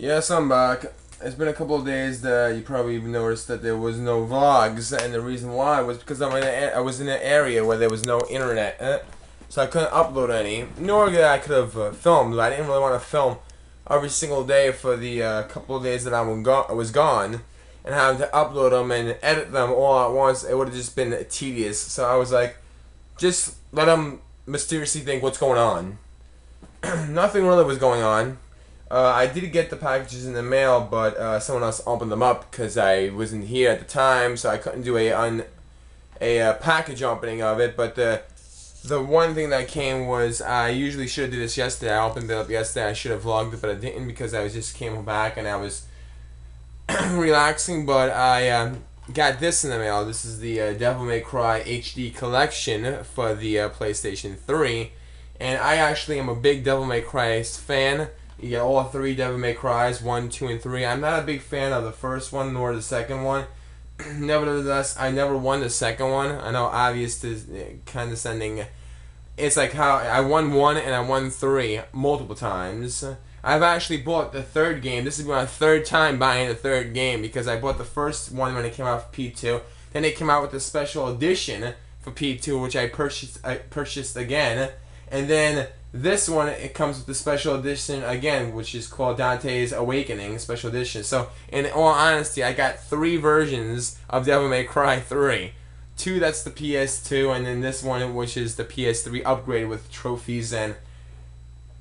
Yes, I'm back. It's been a couple of days that you probably noticed that there was no vlogs, and the reason why was because I was in an area where there was no internet, so I couldn't upload any. Nor that I could have filmed. I didn't really want to film every single day for the couple of days that I was gone, and having to upload them and edit them all at once. It would have just been tedious. So I was like, just let them mysteriously think what's going on. Nothing really was going on. I did get the packages in the mail, but someone else opened them up because I wasn't here at the time, so I couldn't do a package opening of it. But the one thing that came was I usually should have did this yesterday. I opened it up yesterday. I should have vlogged it, but I didn't because I just came back and I was relaxing. But I got this in the mail. This is the Devil May Cry HD collection for the PlayStation 3, and I actually am a big Devil May Cry fan. You get all three Devil May Cries, 1, 2, and 3. I'm not a big fan of the first one nor the second one. Nevertheless, I never won the second one. I know obvious is condescending. It's like how I won 1 and I won 3 multiple times. I've actually bought the third game. This is my third time buying the third game because I bought the first one when it came out for P2. Then they came out with the special edition for P2, which I purchased again. And then this one, it comes with the special edition again, which is called Dante's Awakening Special Edition. So, in all honesty, I got 3 versions of Devil May Cry 3. 2, that's the PS2, and then this one, which is the PS3 upgraded with trophies and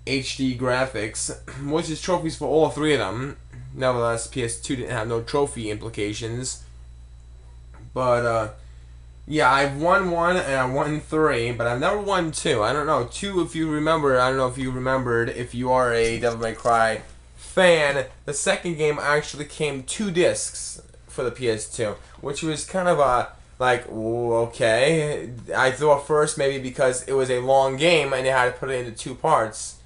HD graphics, which is trophies for all 3 of them. Nevertheless, PS2 didn't have no trophy implications. But, yeah, I've won 1 and I won 3, but I've never won 2. I don't know. 2, if you remember, I don't know if you remembered, if you are a Devil May Cry fan, the second game actually came 2 discs for the PS2, which was kind of a, like, okay. I thought first maybe because it was a long game and they had to put it into 2 parts,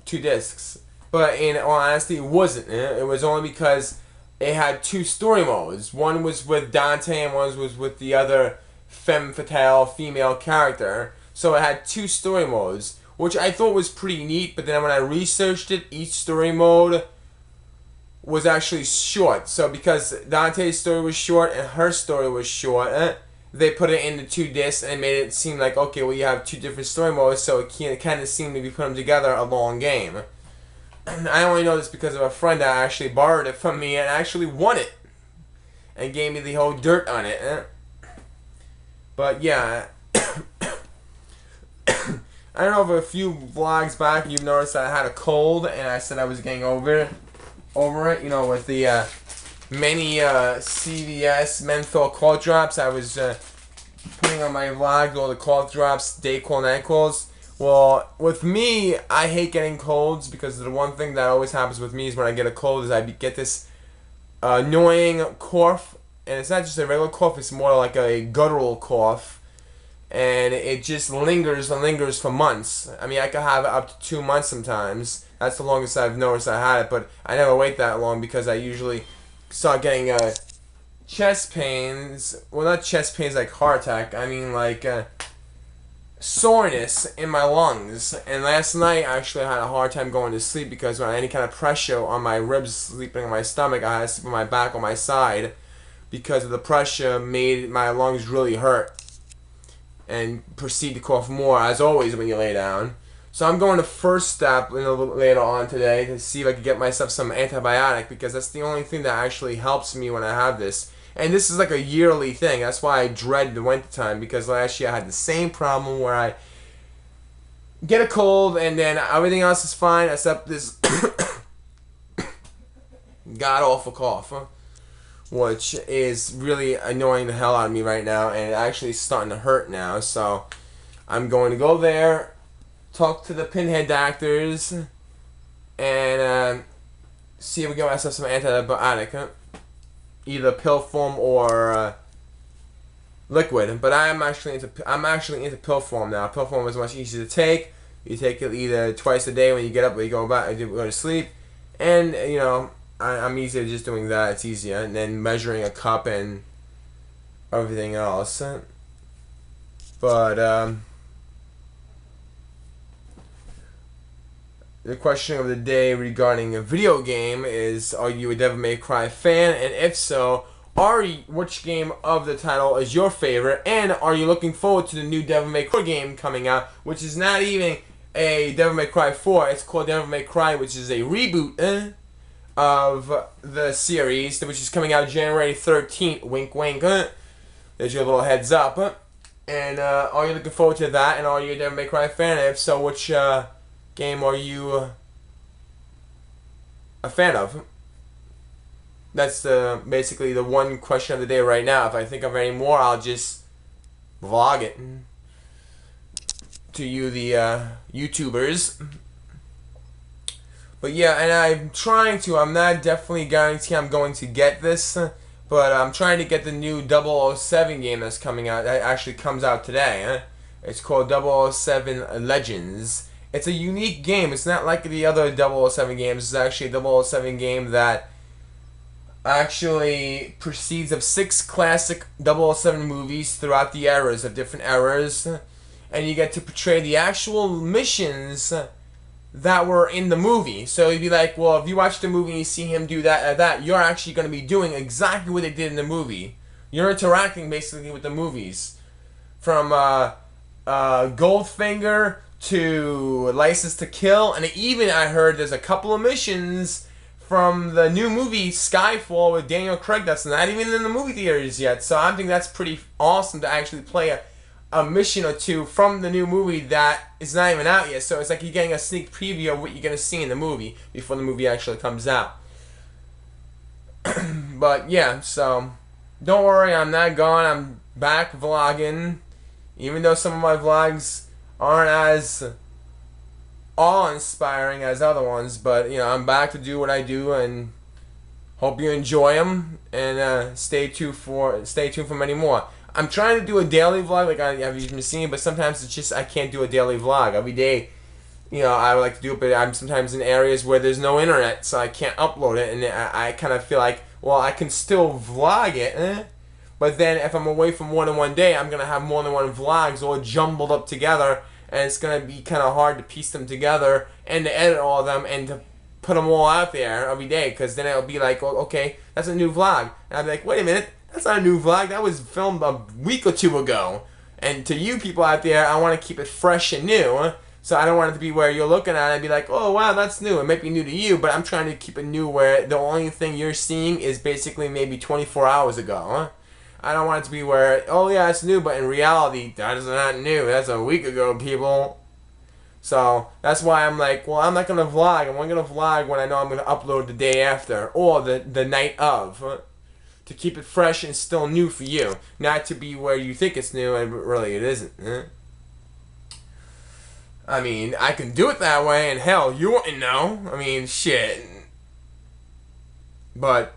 2 discs. But in all honesty, it wasn't. It was only because it had 2 story modes. One was with Dante and one was with the other femme fatale female character. So it had 2 story modes, which I thought was pretty neat, but then when I researched it, each story mode was actually short. So because Dante's story was short and her story was short, they put it into 2 discs and made it seem like, okay, well, you have 2 different story modes, so it kind of seemed to be putting together a long game. I only know this because of a friend that actually borrowed it from me and actually won it and gave me the whole dirt on it. But yeah, I don't know if a few vlogs back you've noticed that I had a cold and I said I was getting over it. You know, with the many CVS menthol cough drops I was putting on my vlog, all the cough drops, Dayquil, NyQuils. Well, with me, I hate getting colds because the one thing that always happens with me is when I get a cold is I get this annoying cough, and it's not just a regular cough, it's more like a guttural cough, and it just lingers and lingers for months. I mean, I could have it up to 2 months sometimes. That's the longest I've noticed I had it, but I never wait that long because I usually start getting chest pains. Well, not chest pains like heart attack, I mean like soreness in my lungs. And last night actually I had a hard time going to sleep because when I had any kind of pressure on my ribs, sleeping on my stomach, I had to sleep on my back on my side because of the pressure made my lungs really hurt and proceed to cough more, as always when you lay down. So I'm going to First Step a little later on today to see if I can get myself some antibiotic because that's the only thing that actually helps me when I have this. And this is like a yearly thing. That's why I dread the winter time, because last year I had the same problem where I get a cold and then everything else is fine except this god-awful cough, which is really annoying the hell out of me right now, and it actually is starting to hurt now. So I'm going to go there, talk to the pinhead doctors, and see if we can get myself some antibiotic. Either pill form or liquid, but I'm actually into pill form now. Pill form is much easier to take. You take it either twice a day when you get up or you go to sleep, and you know I'm easier just doing that. It's easier, and then measuring a cup and everything else. But The question of the day regarding a video game is, are you a Devil May Cry fan? And if so, which game of the title is your favorite? And are you looking forward to the new Devil May Cry game coming out, which is not even a Devil May Cry 4. It's called Devil May Cry, which is a reboot of the series, which is coming out January 13th. Wink, wink. There's your little heads up. And are you looking forward to that? And are you a Devil May Cry fan? And if so, which game are you a fan of? That's basically the one question of the day right now. If I think of any more, I'll just vlog it to you, the YouTubers. But yeah, and I'm trying to. I'm not definitely guaranteeing I'm going to get this, but I'm trying to get the new 007 game that's coming out. That actually comes out today. It's called 007 Legends. It's a unique game. It's not like the other 007 games. It's actually a 007 game that actually proceeds of 6 classic 007 movies throughout the eras of different eras, and you get to portray the actual missions that were in the movie. So you'd be like, well, if you watch the movie and you see him do that, you're actually going to be doing exactly what they did in the movie. You're interacting basically with the movies, from Goldfinger to License to Kill, and even I heard there's a couple of missions from the new movie Skyfall with Daniel Craig that's not even in the movie theaters yet. So I think that's pretty awesome to actually play a mission or two from the new movie that is not even out yet. So it's like you're getting a sneak preview of what you're going to see in the movie before the movie actually comes out. But yeah, so don't worry, I'm not gone. I'm back vlogging. Even though some of my vlogs aren't as awe-inspiring as other ones, but you know, I'm back to do what I do, and hope you enjoy them, and stay tuned for many more. I'm trying to do a daily vlog like I've been seeing, but sometimes it's just I can't do a daily vlog every day. You know, I would like to do it, but I'm sometimes in areas where there's no internet, so I can't upload it, and I kind of feel like, well, I can still vlog it, but then if I'm away for more than one day, I'm gonna have more than one vlogs all jumbled up together, and it's going to be kind of hard to piece them together and to edit all of them and to put them all out there every day, because then it'll be like, well, okay, that's a new vlog. And I'll be like, wait a minute, that's not a new vlog. That was filmed a week or two ago. And to you people out there, I want to keep it fresh and new. So I don't want it to be where you're looking at it and be like, oh, wow, that's new. It might be new to you, but I'm trying to keep it new where the only thing you're seeing is basically maybe 24 hours ago. I don't want it to be where, oh yeah, it's new, but in reality, that is not new. That's a week ago, people. So that's why I'm like, well, I'm not going to vlog. I'm only going to vlog when I know I'm going to upload the day after or the night of, to keep it fresh and still new for you. Not to be where you think it's new and really it isn't. I mean, I can do it that way, and hell, you wouldn't know. I mean, shit. But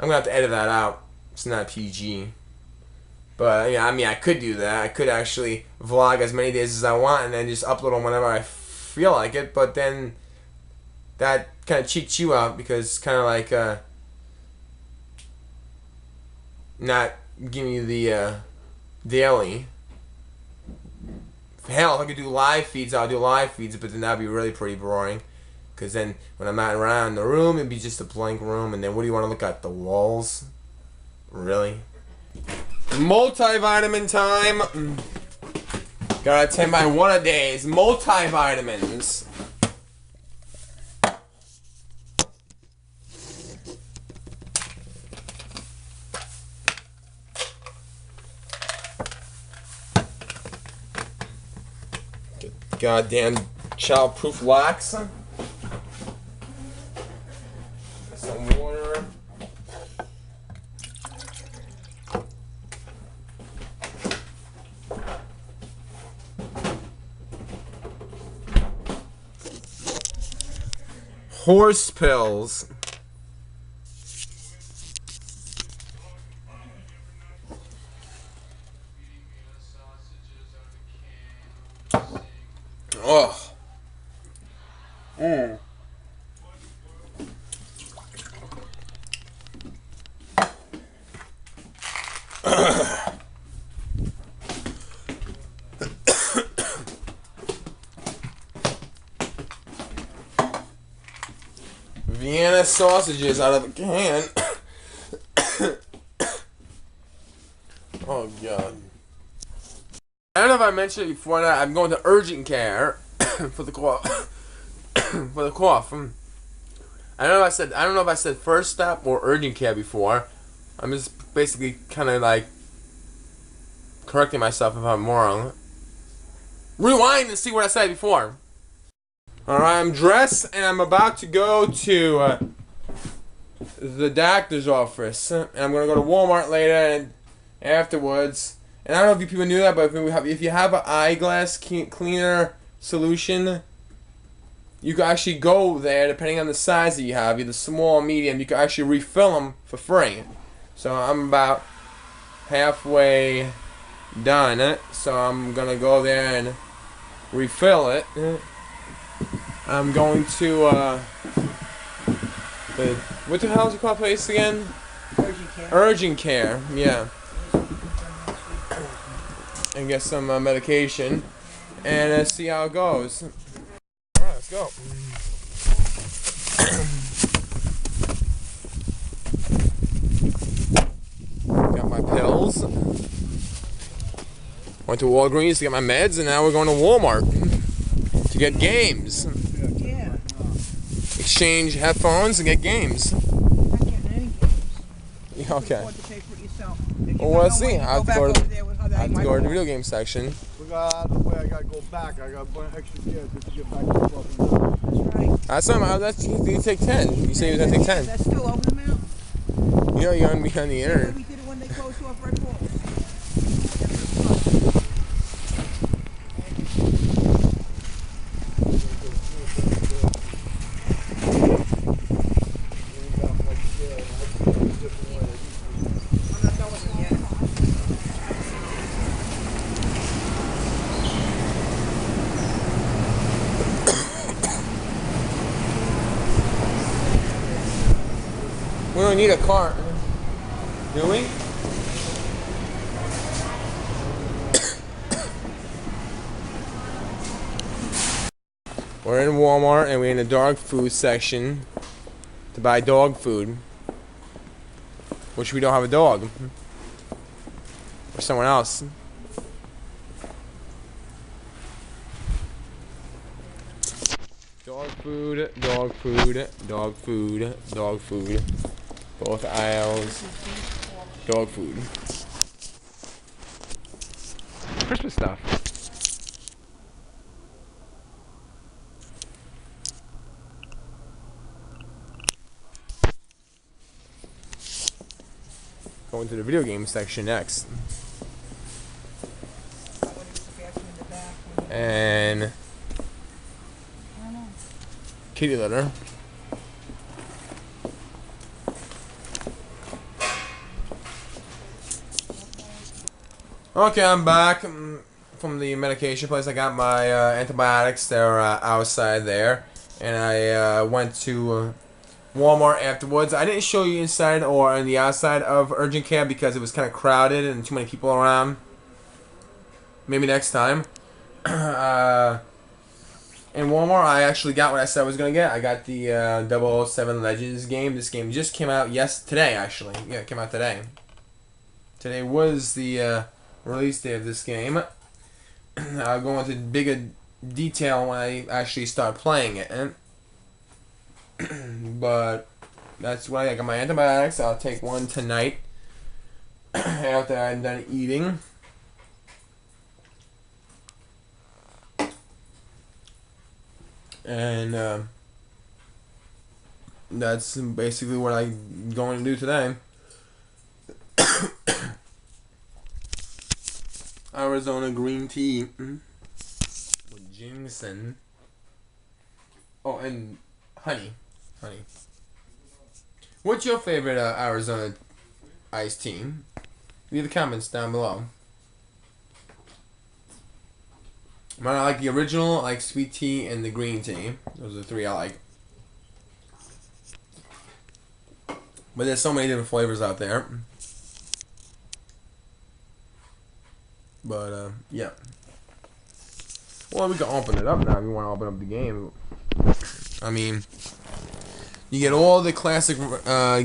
I'm going to have to edit that out. It's not PG. But, yeah, I mean, I could do that. I could actually vlog as many days as I want and then just upload them whenever I feel like it. But then that kind of cheats you out, because it's kind of like not giving you the daily. Hell, if I could do live feeds, I'll do live feeds, but then that'd be really pretty boring. Because then when I'm out around the room, it'd be just a blank room. And then what do you want to look at? The walls? Really? Multivitamin time. Gotta take my one a days. Multivitamins. Goddamn child-proof locks. Some water. Horse pills. Oh. Vienna sausages out of a can. Oh god. I don't know if I mentioned it before that I'm going to urgent care for the cough. For the cough. I don't know if I said first stop or urgent care before. I'm just basically kind of like correcting myself if I'm wrong. Rewind and see what I said before. Alright, I'm dressed and I'm about to go to the doctor's office. And I'm going to go to Walmart later and afterwards. And I don't know if you people knew that, but if you have an eyeglass cleaner solution, you can actually go there depending on the size that you have, either small or medium. You can actually refill them for free. So I'm about halfway done, so I'm gonna go there and refill it. I'm going to what the hell is it called place again? Urgent care. Urgent care, yeah. And get some medication and see how it goes. Alright, let's go. Got my pills. Went to Walgreens to get my meds, and now we're going to Walmart to get games. Yeah. Exchange headphones and get games. Not getting any games. Yeah, okay. You afford to pay for it yourself. Well, we'll see. I have to go to the the video game section. We got out of the way. I gotta go back. I got one extra gear just to get back to the fucking. That's right. That's not. That's you take 10. You say you're gonna take 10. That's still open them out. You know you're gonna be on the air. We did it when they closed off Red Bulls. I'm not done with them yet. We don't need a car, do we? We're in Walmart and we're in the dog food section to buy dog food, which we don't have a dog, or someone else. Dog food, dog food, dog food, dog food. Both aisles. Dog food. Christmas stuff. Going to the video game section next. And kitty litter. Okay, I'm back from the medication place. I got my antibiotics. They're outside there, and I went to Walmart afterwards. I didn't show you inside or on the outside of urgent care because it was kind of crowded and too many people around. Maybe next time. In Walmart, I actually got what I said I was gonna get. I got the 007 Legends game. This game just came out today actually. Yeah, it came out today. Today was the release day of this game. I'll go into bigger detail when I actually start playing it. But that's why I got my antibiotics. I'll take one tonight after I'm done eating. And that's basically what I'm going to do today. Arizona green tea with ginseng. Oh, and honey. What's your favorite Arizona iced tea? Leave the comments down below. Mine, I like the original, I like sweet tea and the green tea. Those are the three I like. But there's so many different flavors out there. But, yeah. Well, we can open it up now if you want to open up the game. I mean, You get all the classic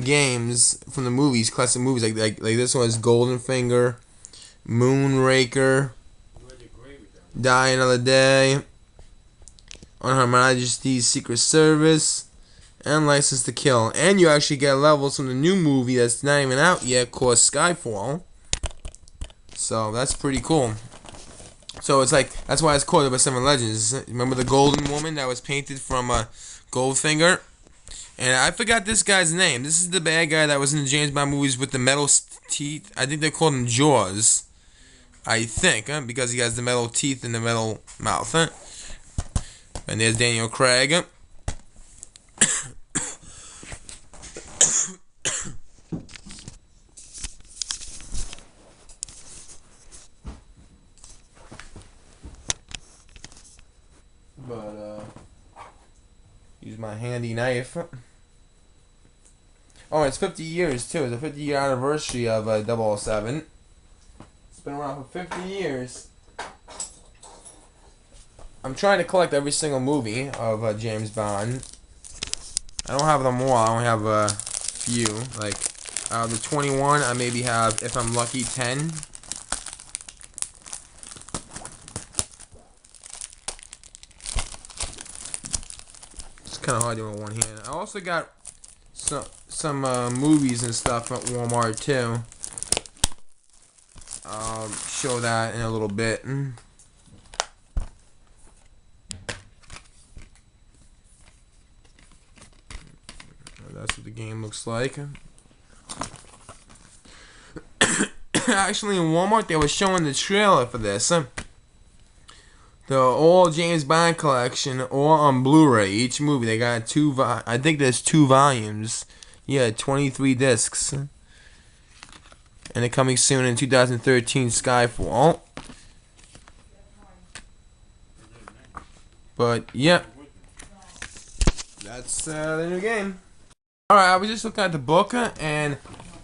games from the movies, classic movies like this one is Golden Finger, Moonraker, Die Another Day, On Her Majesty's Secret Service, and License to Kill. And you actually get levels from the new movie that's not even out yet called Skyfall. So that's pretty cool. So it's like, that's why it's called Number 7 Legends. Remember the golden woman that was painted from Goldfinger? And I forgot this guy's name. This is the bad guy that was in the James Bond movies with the metal teeth. I think they called him Jaws. I think, because he has the metal teeth and the metal mouth. And there's Daniel Craig. But, use my handy knife. Oh, it's 50 years, too. It's a 50-year anniversary of 007. It's been around for 50 years. I'm trying to collect every single movie of James Bond. I don't have them all. I only have a few. Like, out of the 21, I maybe have, if I'm lucky, 10. It's kind of hard to do with one hand. I also got some movies and stuff at Walmart, too. I'll show that in a little bit. That's what the game looks like. Actually, in Walmart, they were showing the trailer for this. The all James Bond collection, all on Blu-ray. Each movie, they got I think there's 2 volumes. Yeah, 23 discs. And they're coming soon in 2013, Skyfall. But, yeah. That's the new game. Alright, I was just looking at the book, and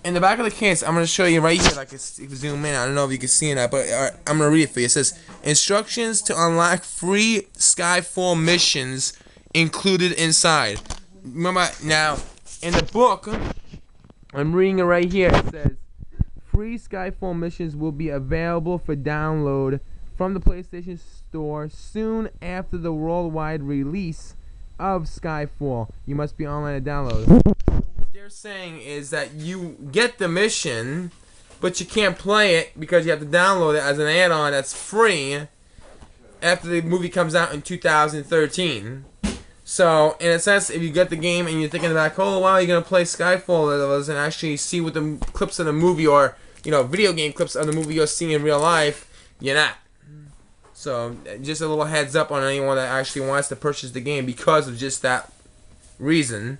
in the back of the case, I'm going to show you right here, like, if you zoom in, I don't know if you can see that, but I'm going to read it for you. It says, instructions to unlock free Skyfall missions included inside. Remember, now, in the book, I'm reading it right here, it says, free Skyfall missions will be available for download from the PlayStation Store soon after the worldwide release of Skyfall. You must be online to download. What they're saying is that you get the mission, but you can't play it because you have to download it as an add-on that's free after the movie comes out in 2013. So, in a sense, if you get the game and you're thinking back, oh wow, you're gonna play Skyfall and actually see what the clips of the movie or video game clips of the movie you're seeing in real life, you're not. So, just a little heads up on anyone that actually wants to purchase the game because of just that reason.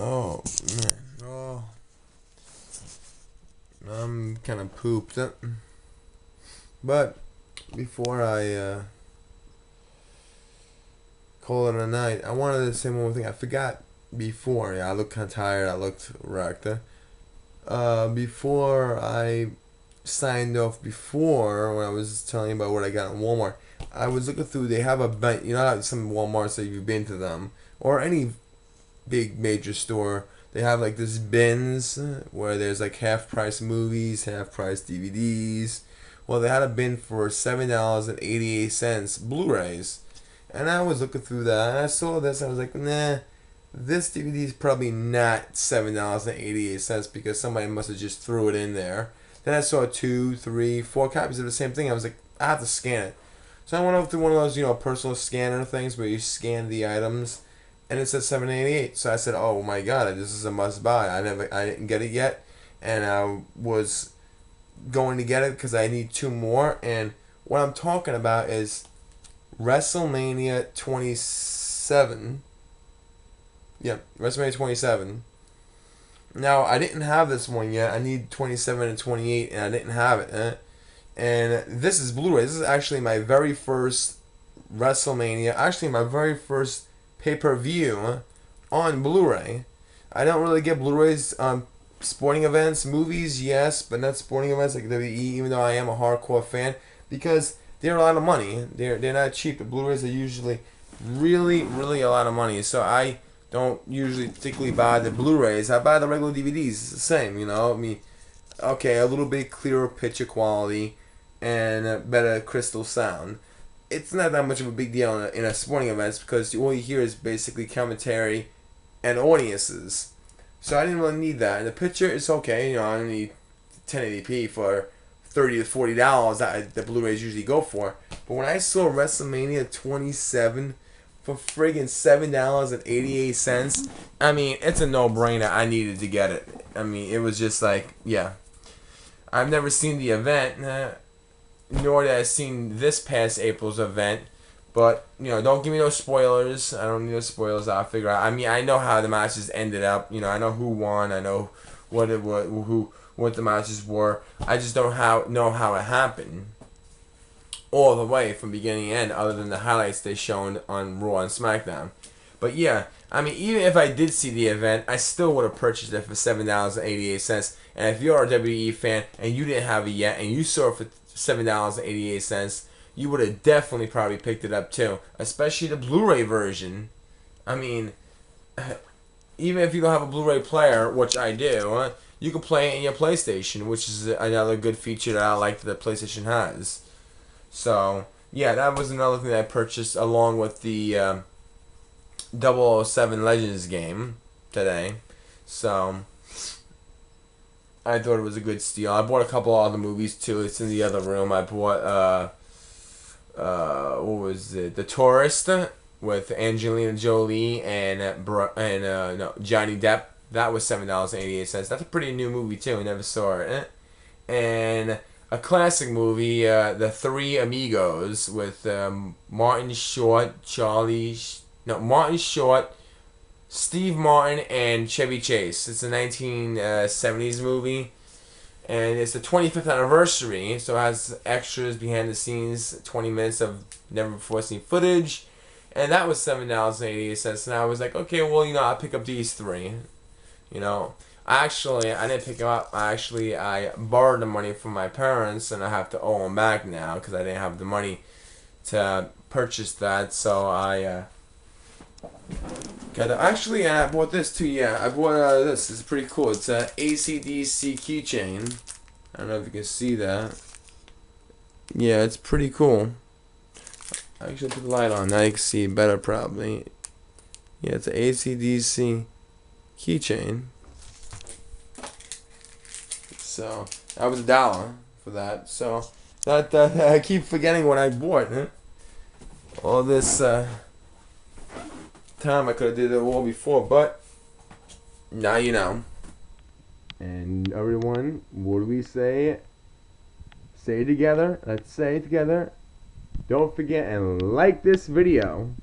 Oh, man. Oh. I'm kind of pooped. But before I call it a night, I wanted to say one more thing. I forgot before. Yeah, I looked kind of tired. I looked wrecked. Before I signed off before, when I was telling you about what I got in Walmart, I was looking through. They have a bin. You know how some Walmarts that you've been to them, or any big major store, they have like this bins where there's like half price movies, half price DVDs. Well, they had a bin for $7.88 Blu-rays, and I was looking through that and I saw this. I was like, nah, this DVD is probably not $7.88 because somebody must have just threw it in there. Then I saw 2, 3, 4 copies of the same thing. I was like, I have to scan it. So I went over to one of those personal scanner things where you scan the items. And it said $7.88, so I said, "Oh my God, this is a must-buy." I didn't get it yet, and I was going to get it because I need 2 more. And what I'm talking about is WrestleMania 27. Yeah, WrestleMania 27. Now, I didn't have this one yet. I need 27 and 28, and I didn't have it. And this is Blu-ray. This is actually my very first WrestleMania. Actually, my very first pay-per-view on Blu-ray. I don't really get Blu-rays on sporting events. Movies, yes, but not sporting events like WWE, even though I am a hardcore fan. Because they're a lot of money. They're not cheap. The Blu-rays are usually really, really a lot of money. So I don't usually particularly buy the Blu-rays. I buy the regular DVDs. It's the same, you know. I mean, okay, a little bit clearer picture quality and better crystal sound. It's not that much of a big deal in a sporting events because all you hear is basically commentary and audiences. So I didn't really need that. And the picture is okay. You know, I don't need 1080p for $30 to $40 that the Blu-rays usually go for. But when I saw WrestleMania 27 for friggin' $7.88, I mean, it's a no-brainer. I needed to get it. I mean, it was just like, yeah. I've never seen the event, nor did I seen this past April's event. But, you know, don't give me no spoilers. I don't need no spoilers. I'll figure out. I mean, I know how the matches ended up. You know, I know who won. I know what the matches were. I just don't know how it happened all the way from beginning to end, other than the highlights they shown on Raw and SmackDown. But yeah, I mean, even if I did see the event, I still would have purchased it for $7.88. And if you're a WWE fan and you didn't have it yet, and you saw it for $7.88, you would have definitely probably picked it up too, especially the Blu-ray version. I mean, even if you don't have a Blu-ray player, which I do, you can play it in your PlayStation, which is another good feature that I like that the PlayStation has. So, yeah, that was another thing that I purchased along with the 007 Legends game today. So, I thought it was a good steal. I bought a couple of other movies too. It's in the other room. I bought, what was it? The Tourist with Angelina Jolie and Johnny Depp. That was $7.88. That's a pretty new movie too. I never saw it. And a classic movie, The Three Amigos, with Martin Short, Martin Short, Steve Martin, and Chevy Chase. It's a 1970s movie, and it's the 25th anniversary, so it has extras, behind the scenes, 20 minutes of never before seen footage, and that was $7.88. And I was like, okay, well, you know, I'll pick up these three. You know, I didn't pick them up. I borrowed the money from my parents, and I have to owe them back now because I didn't have the money to purchase that. So I I bought this too. Yeah, I bought this. It's pretty cool. It's a AC/DC keychain. I don't know if you can see that. Yeah, it's pretty cool. I actually put the light on. Now you can see it better probably. Yeah, it's an AC/DC keychain. So that was $1 for that. So that I keep forgetting what I bought. All this time I could have did it all before, but now you know. And everyone, what do we say? Say it together. Let's say it together. Don't forget and like this video.